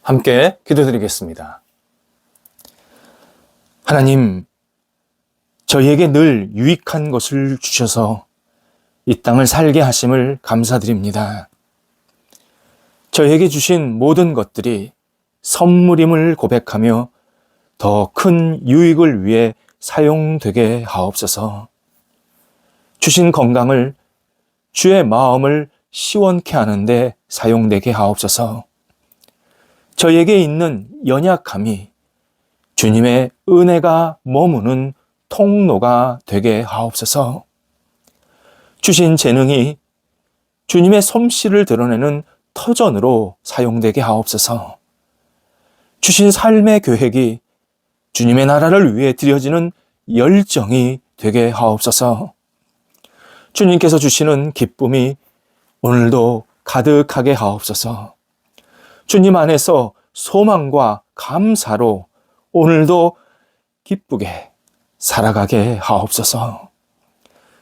함께 기도드리겠습니다. 하나님, 저희에게 늘 유익한 것을 주셔서 이 땅을 살게 하심을 감사드립니다. 저희에게 주신 모든 것들이 선물임을 고백하며 더 큰 유익을 위해 사용되게 하옵소서. 주신 건강을 주의 마음을 시원케 하는데 사용되게 하옵소서. 저희에게 있는 연약함이 주님의 은혜가 머무는 통로가 되게 하옵소서. 주신 재능이 주님의 솜씨를 드러내는 터전으로 사용되게 하옵소서. 주신 삶의 계획이 주님의 나라를 위해 드려지는 열정이 되게 하옵소서. 주님께서 주시는 기쁨이 오늘도 가득하게 하옵소서. 주님 안에서 소망과 감사로 오늘도 기쁘게 살아가게 하옵소서.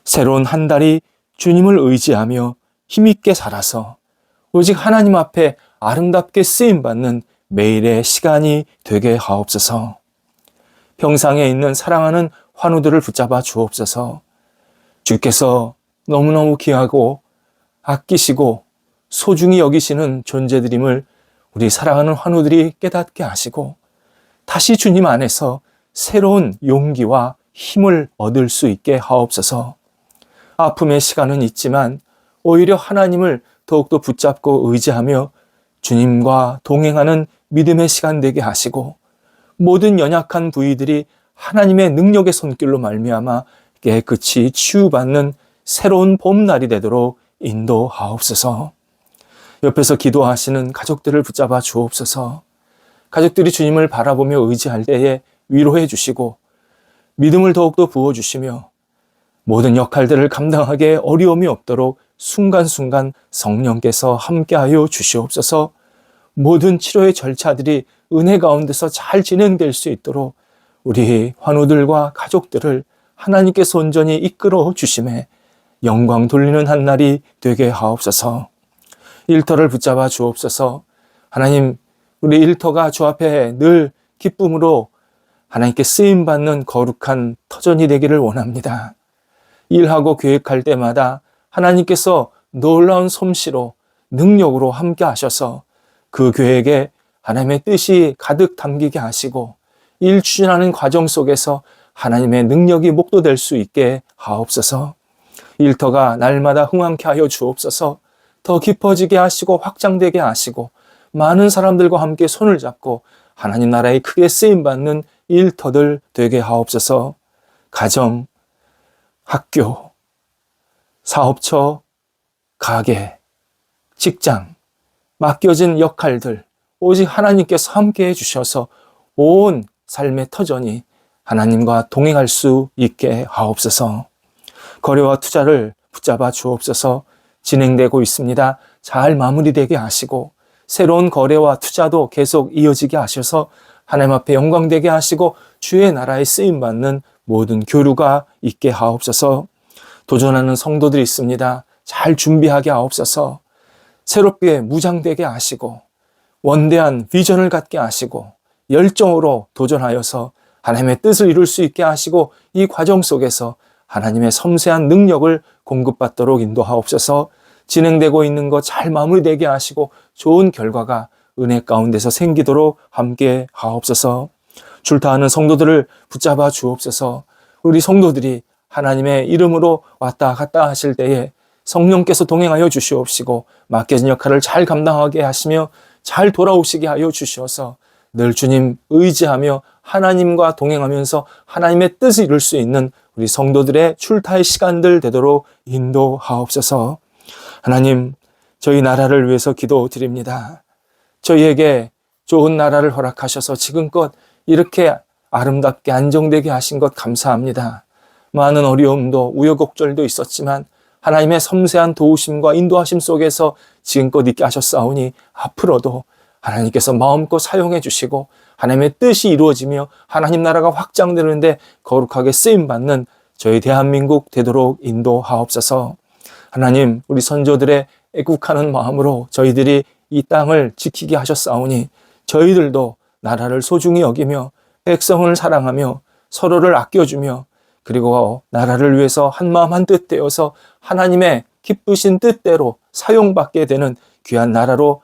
새로운 한 달이 주님을 의지하며 힘있게 살아서 오직 하나님 앞에 아름답게 쓰임받는 매일의 시간이 되게 하옵소서. 평상에 있는 사랑하는 환우들을 붙잡아 주옵소서. 주께서 너무너무 귀하고 아끼시고 소중히 여기시는 존재들임을 우리 사랑하는 환우들이 깨닫게 하시고 다시 주님 안에서 새로운 용기와 힘을 얻을 수 있게 하옵소서. 아픔의 시간은 있지만 오히려 하나님을 더욱더 붙잡고 의지하며 주님과 동행하는 믿음의 시간 되게 하시고 모든 연약한 부위들이 하나님의 능력의 손길로 말미암아 깨끗이 치유받는 새로운 봄날이 되도록 인도하옵소서. 옆에서 기도하시는 가족들을 붙잡아 주옵소서. 가족들이 주님을 바라보며 의지할 때에 위로해 주시고 믿음을 더욱더 부어주시며 모든 역할들을 감당하기에 어려움이 없도록 순간순간 성령께서 함께하여 주시옵소서. 모든 치료의 절차들이 은혜 가운데서 잘 진행될 수 있도록 우리 환우들과 가족들을 하나님께서 온전히 이끌어 주심에 영광 돌리는 한 날이 되게 하옵소서. 일터를 붙잡아 주옵소서. 하나님, 우리 일터가 주 앞에 늘 기쁨으로 하나님께 쓰임받는 거룩한 터전이 되기를 원합니다. 일하고 계획할 때마다 하나님께서 놀라운 솜씨로 능력으로 함께 하셔서 그 계획에 하나님의 뜻이 가득 담기게 하시고 일 추진하는 과정 속에서 하나님의 능력이 목도될 수 있게 하옵소서. 일터가 날마다 흥황케 하여 주옵소서. 더 깊어지게 하시고 확장되게 하시고 많은 사람들과 함께 손을 잡고 하나님 나라에 크게 쓰임받는 일터들 되게 하옵소서. 가정, 학교, 사업처, 가게, 직장, 맡겨진 역할들 오직 하나님께서 함께 해주셔서 온 삶의 터전이 하나님과 동행할 수 있게 하옵소서. 거래와 투자를 붙잡아 주옵소서. 진행되고 있습니다. 잘 마무리되게 하시고 새로운 거래와 투자도 계속 이어지게 하셔서 하나님 앞에 영광되게 하시고 주의 나라에 쓰임받는 모든 교류가 있게 하옵소서. 도전하는 성도들이 있습니다. 잘 준비하게 하옵소서. 새롭게 무장되게 하시고 원대한 비전을 갖게 하시고 열정으로 도전하여서 하나님의 뜻을 이룰 수 있게 하시고 이 과정 속에서 하나님의 섬세한 능력을 공급받도록 인도하옵소서. 진행되고 있는 것 잘 마무리되게 하시고 좋은 결과가 은혜 가운데서 생기도록 함께 하옵소서. 출타하는 성도들을 붙잡아 주옵소서. 우리 성도들이 하나님의 이름으로 왔다 갔다 하실 때에 성령께서 동행하여 주시옵시고 맡겨진 역할을 잘 감당하게 하시며 잘 돌아오시게 하여 주시어서 늘 주님 의지하며 하나님과 동행하면서 하나님의 뜻을 이룰 수 있는 우리 성도들의 출타의 시간들 되도록 인도하옵소서. 하나님, 저희 나라를 위해서 기도드립니다. 저희에게 좋은 나라를 허락하셔서 지금껏 이렇게 아름답게 안정되게 하신 것 감사합니다. 많은 어려움도 우여곡절도 있었지만 하나님의 섬세한 도우심과 인도하심 속에서 지금껏 있게 하셨사오니 앞으로도 하나님께서 마음껏 사용해 주시고 하나님의 뜻이 이루어지며 하나님 나라가 확장되는데 거룩하게 쓰임받는 저희 대한민국 되도록 인도하옵소서. 하나님, 우리 선조들의 애국하는 마음으로 저희들이 이 땅을 지키게 하셨사오니 저희들도 나라를 소중히 여기며 백성을 사랑하며 서로를 아껴주며 그리고 나라를 위해서 한마음 한뜻 되어서 하나님의 기쁘신 뜻대로 사용받게 되는 귀한 나라로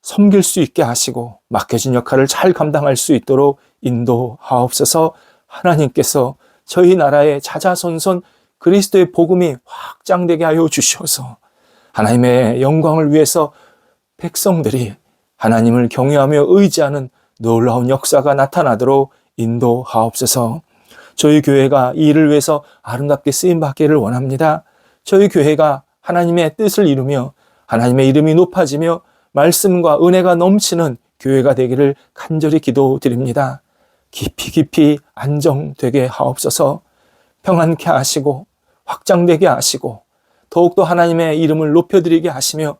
섬길 수 있게 하시고 맡겨진 역할을 잘 감당할 수 있도록 인도하옵소서. 하나님께서 저희 나라의 자자손손 그리스도의 복음이 확장되게 하여 주셔서 하나님의 영광을 위해서 백성들이 하나님을 경외하며 의지하는 놀라운 역사가 나타나도록 인도하옵소서. 저희 교회가 이 일을 위해서 아름답게 쓰임받기를 원합니다. 저희 교회가 하나님의 뜻을 이루며 하나님의 이름이 높아지며 말씀과 은혜가 넘치는 교회가 되기를 간절히 기도드립니다. 깊이 깊이 안정되게 하옵소서. 평안케 하시고 확장되게 하시고 더욱더 하나님의 이름을 높여드리게 하시며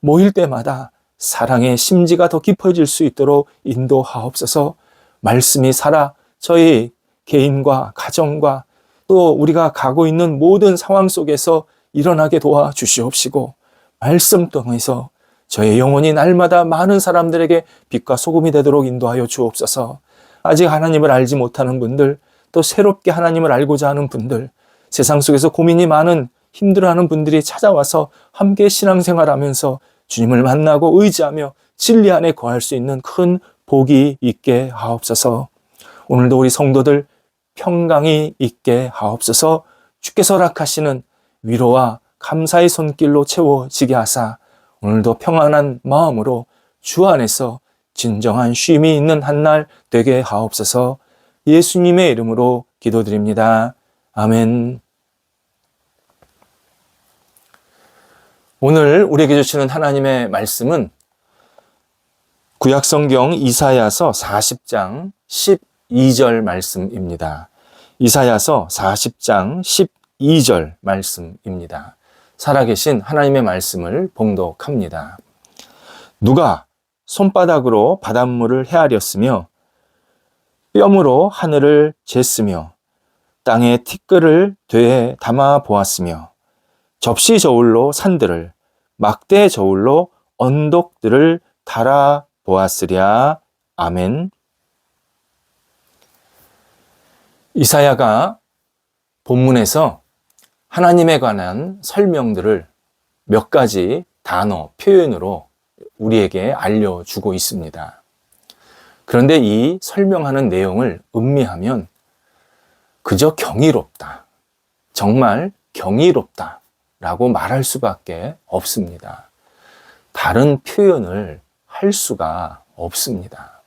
모일 때마다 사랑의 심지가 더 깊어질 수 있도록 인도하옵소서. 말씀이 살아 저희 개인과 가정과 또 우리가 가고 있는 모든 상황 속에서 일어나게 도와주시옵시고 말씀 통해서 저의 영혼이 날마다 많은 사람들에게 빛과 소금이 되도록 인도하여 주옵소서. 아직 하나님을 알지 못하는 분들, 또 새롭게 하나님을 알고자 하는 분들, 세상 속에서 고민이 많은 힘들어하는 분들이 찾아와서 함께 신앙생활하면서 주님을 만나고 의지하며 진리 안에 거할 수 있는 큰 복이 있게 하옵소서. 오늘도 우리 성도들 평강이 있게 하옵소서. 주께서 허락하시는 위로와 감사의 손길로 채워지게 하사 오늘도 평안한 마음으로 주 안에서 진정한 쉼이 있는 한날 되게 하옵소서. 예수님의 이름으로 기도드립니다. 아멘. 오늘 우리에게 주시는 하나님의 말씀은 구약성경 이사야서 40장 12절 말씀입니다. 이사야서 40장 12절 말씀입니다. 살아계신 하나님의 말씀을 봉독합니다. 누가 손바닥으로 바닷물을 헤아렸으며 뼘으로 하늘을 쟀으며 땅에 티끌을 되에 담아 보았으며 접시 저울로 산들을 막대 저울로 언덕들을 달아 보았으랴. 아멘. 이사야가 본문에서 하나님에 관한 설명들을 몇 가지 단어, 표현으로 우리에게 알려주고 있습니다. 그런데 이 설명하는 내용을 음미하면 그저 경이롭다, 정말 경이롭다 라고 말할 수밖에 없습니다. 다른 표현을 할 수가 없습니다.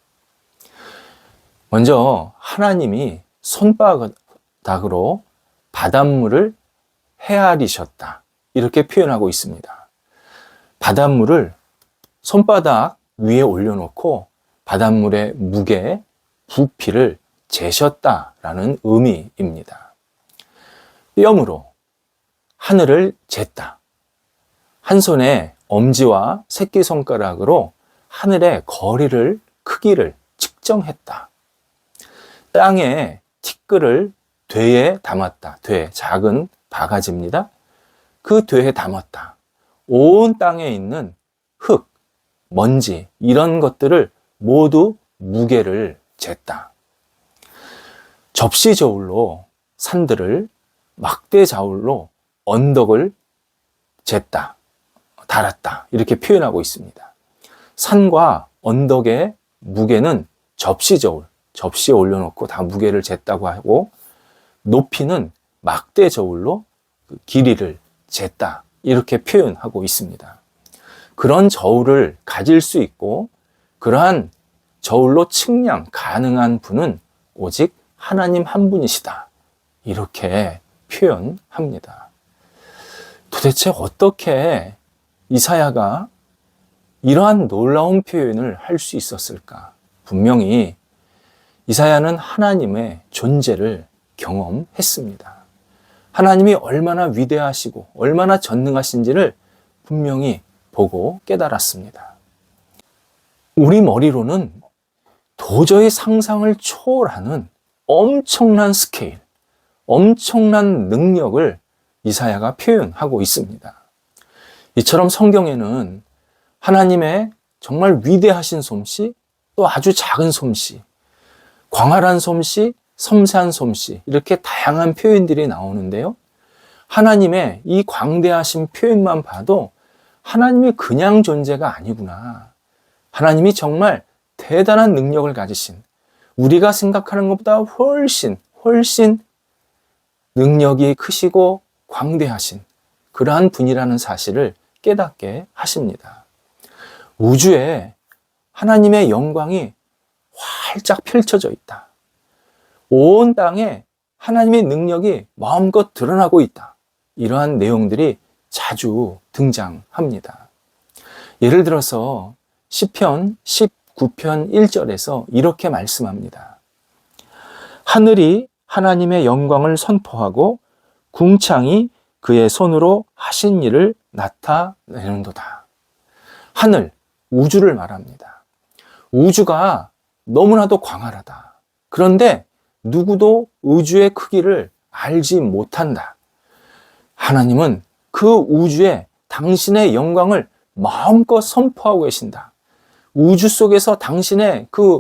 먼저 하나님이 손바닥으로 바닷물을 헤아리셨다, 이렇게 표현하고 있습니다. 바닷물을 손바닥 위에 올려놓고 바닷물의 무게, 부피를 재셨다라는 의미입니다. 뼘으로 하늘을 쟀다. 한 손에 엄지와 새끼손가락으로 하늘의 거리를, 크기를 측정했다. 땅에 티끌을 되에 담았다. 되, 작은 바가지입니다. 그 되에 담았다. 온 땅에 있는 흙, 먼지, 이런 것들을 모두 무게를 쟀다. 접시 저울로 산들을, 막대 저울로 언덕을 쟀다, 달았다, 이렇게 표현하고 있습니다. 산과 언덕의 무게는 접시 저울, 접시에 올려놓고 다 무게를 쟀다고 하고, 높이는 막대 저울로 그 길이를 쟀다, 이렇게 표현하고 있습니다. 그런 저울을 가질 수 있고 그러한 저울로 측량 가능한 분은 오직 하나님 한 분이시다, 이렇게 표현합니다. 도대체 어떻게 이사야가 이러한 놀라운 표현을 할 수 있었을까? 분명히 이사야는 하나님의 존재를 경험했습니다. 하나님이 얼마나 위대하시고 얼마나 전능하신지를 분명히 보고 깨달았습니다. 우리 머리로는 도저히 상상을 초월하는 엄청난 스케일, 엄청난 능력을 이사야가 표현하고 있습니다. 이처럼 성경에는 하나님의 정말 위대하신 솜씨, 또 아주 작은 솜씨, 광활한 솜씨, 섬세한 솜씨, 이렇게 다양한 표현들이 나오는데요. 하나님의 이 광대하신 표현만 봐도 하나님이 그냥 존재가 아니구나. 하나님이 정말 대단한 능력을 가지신, 우리가 생각하는 것보다 훨씬 능력이 크시고 광대하신 그러한 분이라는 사실을 깨닫게 하십니다. 우주에 하나님의 영광이 활짝 펼쳐져 있다. 온 땅에 하나님의 능력이 마음껏 드러나고 있다. 이러한 내용들이 자주 등장합니다. 예를 들어서 시편 19편 1절에서 이렇게 말씀합니다. 하늘이 하나님의 영광을 선포하고 궁창이 그의 손으로 하신 일을 나타내는도다. 하늘, 우주를 말합니다. 우주가 너무나도 광활하다. 그런데 누구도 우주의 크기를 알지 못한다. 하나님은 그 우주에 당신의 영광을 마음껏 선포하고 계신다. 우주 속에서 당신의 그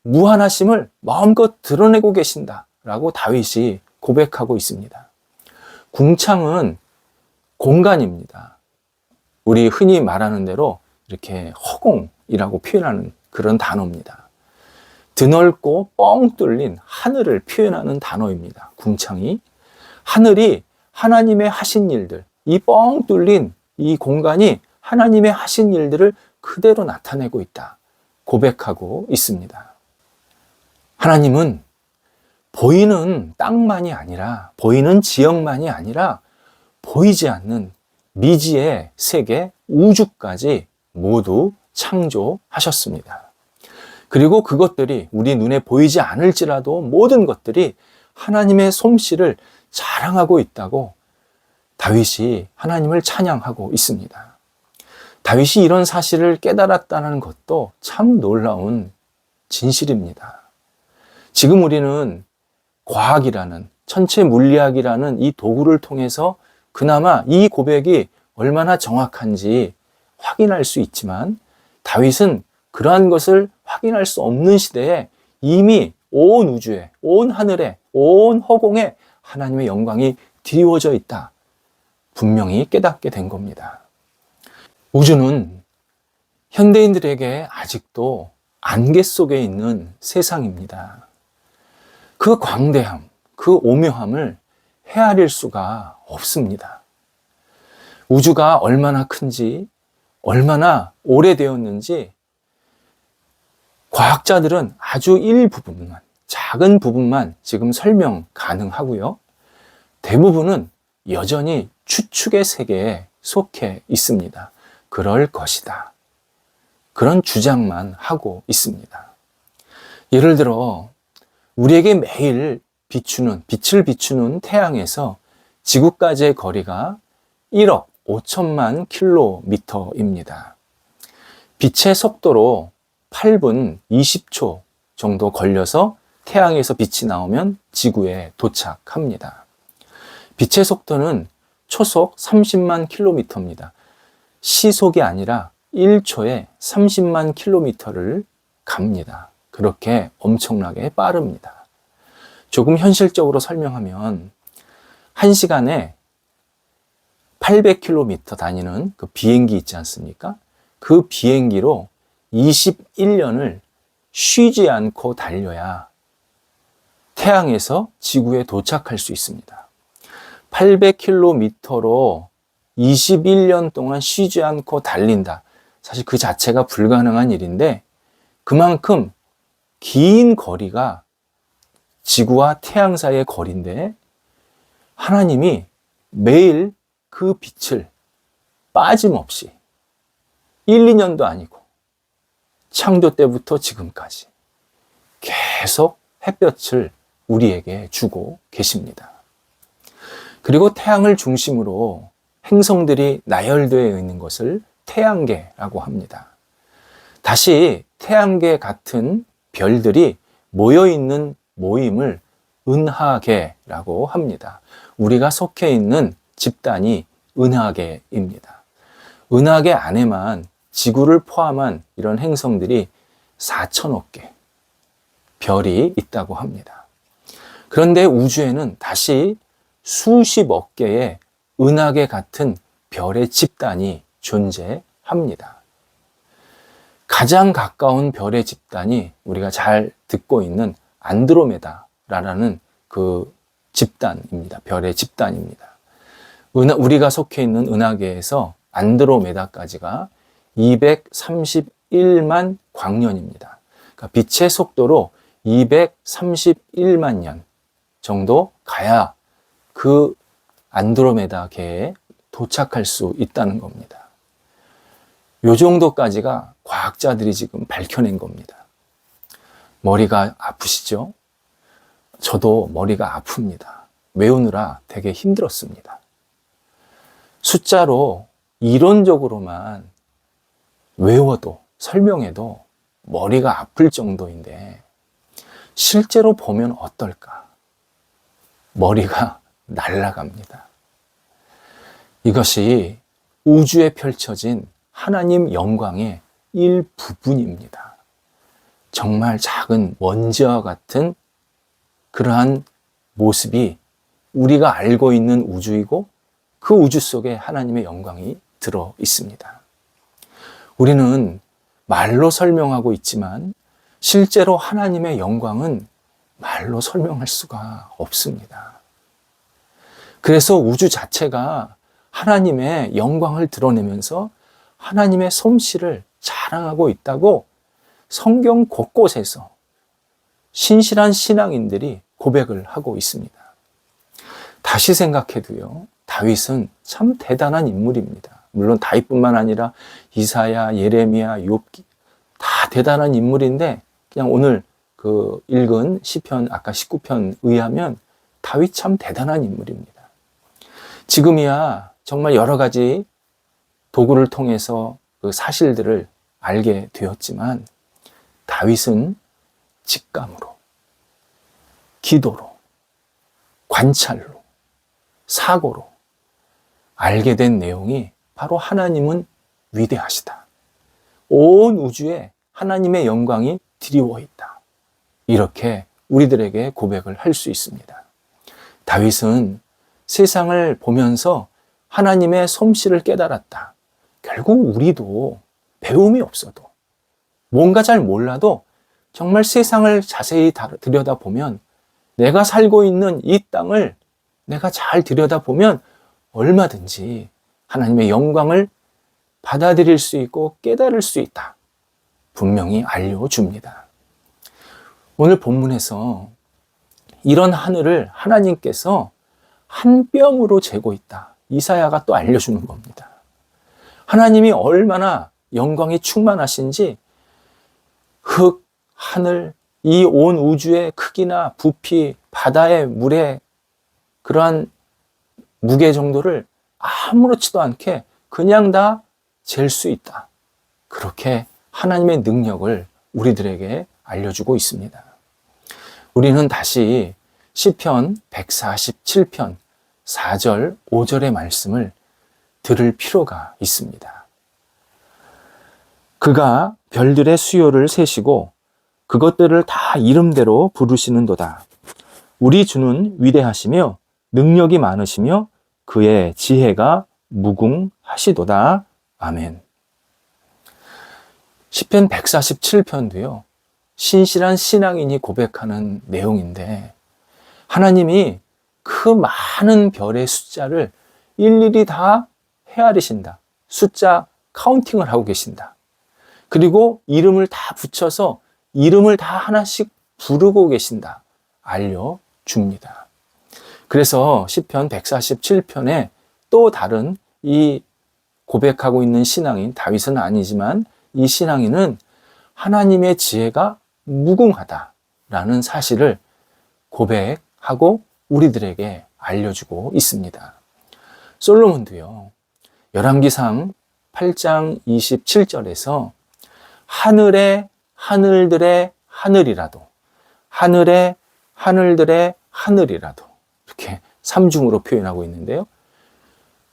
무한하심을 마음껏 드러내고 계신다. 라고 다윗이 고백하고 있습니다. 궁창은 공간입니다. 우리 흔히 말하는 대로 이렇게 허공이라고 표현하는 그런 단어입니다. 드넓고 뻥 뚫린 하늘을 표현하는 단어입니다. 궁창이. 하늘이 하나님의 하신 일들, 이 뻥 뚫린 이 공간이 하나님의 하신 일들을 그대로 나타내고 있다. 고백하고 있습니다. 하나님은 보이는 땅만이 아니라, 보이는 지역만이 아니라 보이지 않는 미지의 세계, 우주까지 모두 창조하셨습니다. 그리고 그것들이 우리 눈에 보이지 않을지라도 모든 것들이 하나님의 솜씨를 자랑하고 있다고 다윗이 하나님을 찬양하고 있습니다. 다윗이 이런 사실을 깨달았다는 것도 참 놀라운 진실입니다. 지금 우리는 과학이라는, 천체 물리학이라는 이 도구를 통해서 그나마 이 고백이 얼마나 정확한지 확인할 수 있지만, 다윗은 그러한 것을 확인할 수 없는 시대에 이미 온 우주에, 온 하늘에, 온 허공에 하나님의 영광이 드리워져 있다. 분명히 깨닫게 된 겁니다. 우주는 현대인들에게 아직도 안개 속에 있는 세상입니다. 그 광대함, 그 오묘함을 헤아릴 수가 없습니다. 우주가 얼마나 큰지, 얼마나 오래되었는지 과학자들은 아주 일부분만, 작은 부분만 지금 설명 가능하고요. 대부분은 여전히 추측의 세계에 속해 있습니다. 그럴 것이다. 그런 주장만 하고 있습니다. 예를 들어 우리에게 매일 빛을 비추는 태양에서 지구까지의 거리가 1억 5천만 킬로미터입니다. 빛의 속도로 8분 20초 정도 걸려서 태양에서 빛이 나오면 지구에 도착합니다. 빛의 속도는 초속 30만 킬로미터입니다. 시속이 아니라 1초에 30만 킬로미터를 갑니다. 그렇게 엄청나게 빠릅니다. 조금 현실적으로 설명하면 1시간에 800km 다니는 그 비행기 있지 않습니까? 그 비행기로 21년을 쉬지 않고 달려야 태양에서 지구에 도착할 수 있습니다. 800km로 21년 동안 쉬지 않고 달린다. 사실 그 자체가 불가능한 일인데 그만큼 긴 거리가 지구와 태양 사이의 거리인데 하나님이 매일 그 빛을 빠짐없이 1, 2년도 아니고 창조 때부터 지금까지 계속 햇볕을 우리에게 주고 계십니다. 그리고 태양을 중심으로 행성들이 나열되어 있는 것을 태양계라고 합니다. 다시 태양계 같은 별들이 모여있는 모임을 은하계라고 합니다. 우리가 속해 있는 집단이 은하계입니다. 은하계 안에만 지구를 포함한 이런 행성들이 4천억 개 별이 있다고 합니다. 그런데 우주에는 다시 수십억 개의 은하계 같은 별의 집단이 존재합니다. 가장 가까운 별의 집단이 우리가 잘 듣고 있는 안드로메다라는 그 집단입니다. 별의 집단입니다. 우리가 속해 있는 은하계에서 안드로메다까지가 231만 광년입니다. 그러니까 빛의 속도로 231만 년 정도 가야 그 안드로메다 계에 도착할 수 있다는 겁니다. 요 정도까지가 과학자들이 지금 밝혀낸 겁니다. 머리가 아프시죠? 저도 머리가 아픕니다. 외우느라 되게 힘들었습니다. 숫자로 이론적으로만 외워도 설명해도 머리가 아플 정도인데 실제로 보면 어떨까? 머리가 날아갑니다. 이것이 우주에 펼쳐진 하나님 영광의 일부분입니다. 정말 작은 먼지와 같은 그러한 모습이 우리가 알고 있는 우주이고 그 우주 속에 하나님의 영광이 들어 있습니다. 우리는 말로 설명하고 있지만 실제로 하나님의 영광은 말로 설명할 수가 없습니다. 그래서 우주 자체가 하나님의 영광을 드러내면서 하나님의 솜씨를 자랑하고 있다고 성경 곳곳에서 신실한 신앙인들이 고백을 하고 있습니다. 다시 생각해도요, 다윗은 참 대단한 인물입니다. 물론 다윗뿐만 아니라 이사야, 예레미야, 욥기 다 대단한 인물인데 그냥 오늘 그 읽은 시편 아까 19편 의하면 다윗 참 대단한 인물입니다. 지금이야 정말 여러 가지 도구를 통해서 그 사실들을 알게 되었지만 다윗은 직감으로, 기도로, 관찰로, 사고로 알게 된 내용이 바로 하나님은 위대하시다. 온 우주에 하나님의 영광이 드리워 있다. 이렇게 우리들에게 고백을 할 수 있습니다. 다윗은 세상을 보면서 하나님의 솜씨를 깨달았다. 결국 우리도 배움이 없어도 뭔가 잘 몰라도 정말 세상을 자세히 들여다보면 내가 살고 있는 이 땅을 내가 잘 들여다보면 얼마든지 하나님의 영광을 받아들일 수 있고 깨달을 수 있다. 분명히 알려줍니다. 오늘 본문에서 이런 하늘을 하나님께서 한 뼘으로 재고 있다. 이사야가 또 알려주는 겁니다. 하나님이 얼마나 영광이 충만하신지 흙, 하늘, 이 온 우주의 크기나 부피, 바다의 물의 그러한 무게 정도를 아무렇지도 않게 그냥 다 잴 수 있다. 그렇게 하나님의 능력을 우리들에게 알려주고 있습니다. 우리는 다시 시편 147편 4절, 5절의 말씀을 들을 필요가 있습니다. 그가 별들의 수요를 세시고 그것들을 다 이름대로 부르시는도다. 우리 주는 위대하시며 능력이 많으시며 그의 지혜가 무궁하시도다. 아멘. 시편 147편도요. 신실한 신앙인이 고백하는 내용인데 하나님이 그 많은 별의 숫자를 일일이 다 헤아리신다. 숫자 카운팅을 하고 계신다. 그리고 이름을 다 붙여서 이름을 다 하나씩 부르고 계신다. 알려줍니다. 그래서 시편 147편에 또 다른 이 고백하고 있는 신앙인, 다윗은 아니지만 이 신앙인은 하나님의 지혜가 무궁하다라는 사실을 고백하고 우리들에게 알려주고 있습니다. 솔로몬도요, 열왕기상 8장 27절에서 하늘의 하늘들의 하늘이라도, 하늘의 하늘들의 하늘이라도, 이렇게 삼중으로 표현하고 있는데요.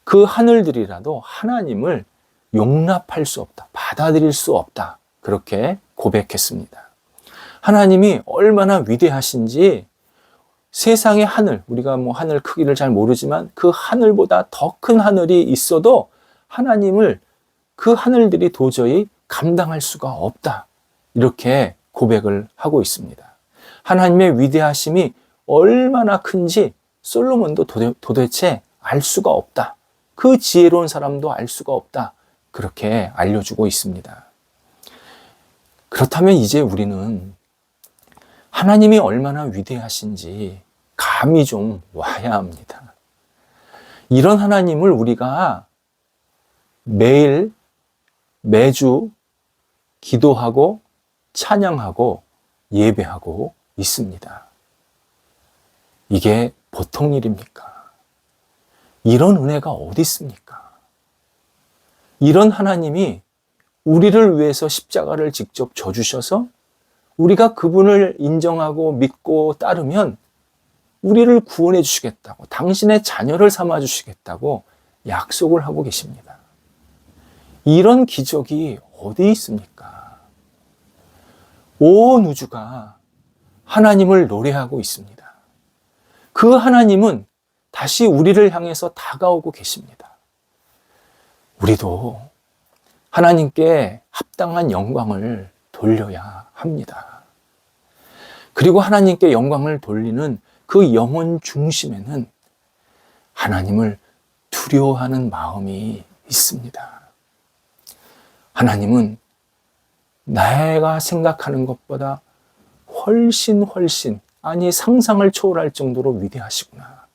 그 하늘들이라도 하나님을 용납할 수 없다, 받아들일 수 없다, 그렇게 고백했습니다. 하나님이 얼마나 위대하신지 세상의 하늘, 우리가 하늘 크기를 잘 모르지만 그 하늘보다 더 큰 하늘이 있어도 하나님을 그 하늘들이 도저히 감당할 수가 없다. 이렇게 고백을 하고 있습니다. 하나님의 위대하심이 얼마나 큰지 솔로몬도 도대체 알 수가 없다. 그 지혜로운 사람도 알 수가 없다. 그렇게 알려주고 있습니다. 그렇다면 이제 우리는 하나님이 얼마나 위대하신지 감이 좀 와야 합니다. 이런 하나님을 우리가 매일, 매주 기도하고 찬양하고 예배하고 있습니다. 이게 보통 일입니까? 이런 은혜가 어디 있습니까? 이런 하나님이 우리를 위해서 십자가를 직접 져주셔서 우리가 그분을 인정하고 믿고 따르면 우리를 구원해 주시겠다고, 당신의 자녀를 삼아 주시겠다고 약속을 하고 계십니다. 이런 기적이 어디 있습니까? 온 우주가 하나님을 노래하고 있습니다. 그 하나님은 다시 우리를 향해서 다가오고 계십니다. 우리도 하나님께 합당한 영광을 돌려야 합니다. 그리고 하나님께 영광을 돌리는 그 영혼 중심에는 하나님을 두려워하는 마음이 있습니다. 하나님은 내가 생각하는 것보다 훨씬 아니 상상을 초월할 정도로 위대하시구나.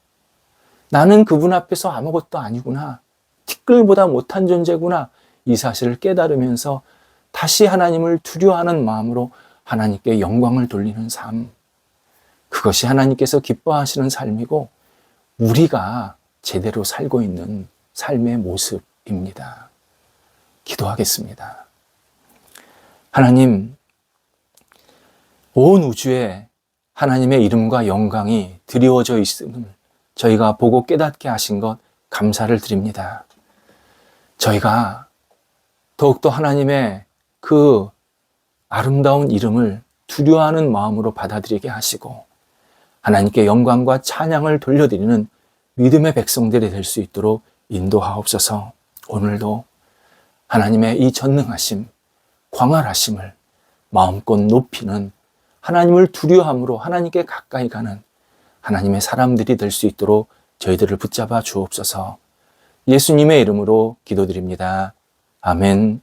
나는 그분 앞에서 아무것도 아니구나. 티끌보다 못한 존재구나. 이 사실을 깨달으면서 다시 하나님을 두려워하는 마음으로 하나님께 영광을 돌리는 삶. 그것이 하나님께서 기뻐하시는 삶이고 우리가 제대로 살고 있는 삶의 모습입니다. 기도하겠습니다. 하나님, 온 우주에 하나님의 이름과 영광이 드리워져 있음을 저희가 보고 깨닫게 하신 것 감사를 드립니다. 저희가 더욱더 하나님의 그 아름다운 이름을 두려워하는 마음으로 받아들이게 하시고 하나님께 영광과 찬양을 돌려드리는 믿음의 백성들이 될 수 있도록 인도하옵소서. 오늘도 하나님의 이 전능하심, 광활하심을 마음껏 높이는 하나님을 두려워함으로 하나님께 가까이 가는 하나님의 사람들이 될 수 있도록 저희들을 붙잡아 주옵소서. 예수님의 이름으로 기도드립니다. 아멘.